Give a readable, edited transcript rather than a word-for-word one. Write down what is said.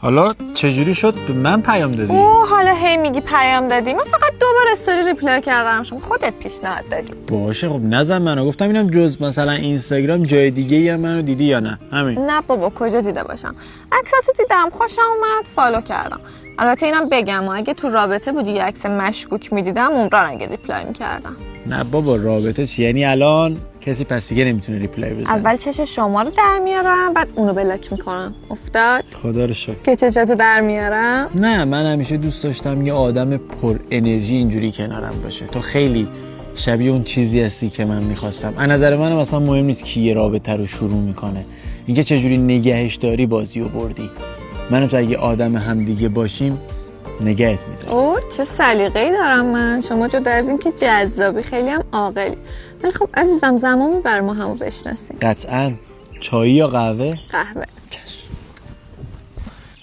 حالا چجوری شد به من پیام دادی؟ اوه حالا هی میگی پیام دادی. من فقط 2 بار استوری ریپلای کردم، شما خودت پیشنهاد دادی. باشه خب نزن منو، گفتم اینم جز مثلا اینستاگرام جای دیگه هم منو دیدی یا نه؟ همین. نه بابا کجا دیده باشم، عکساتو دیدم خوشم اومد فالو کردم. البته اینم بگم اگه تو رابطه بودی یه عکس مشکوک میدیدم عمرن اگه ریپلای میکردم. نه بابا رابطه چی؟ یعنی الان کسی پس دیگه نمیتونه ریپلای بزنه؟ اول چش شما رو در میارم بعد اونو بلاک میکنم. افتاد؟ خدا رو شکر. که چشاتو در میارم؟ نه من همیشه دوست داشتم یه آدم پر انرژی اینجوری کنارم باشه. تو خیلی شبیه اون چیزی هستی که من میخواستم. از نظر من مثلا مهم نیست کی یه رابطه رو شروع میکنه، اینکه چجوری نگهش داری بازی رو بردی. من و تو اگه آدم همدیگه باشیم نگهت میدارم. اوه چه سلیقه‌ای دارم من. شما جدا از این که جذابی خیلی هم عاقلی. ولی خب عزیزم زمان میبره ما همو بشناسیم. قطعاً. چایی یا قهوه؟ قهوه.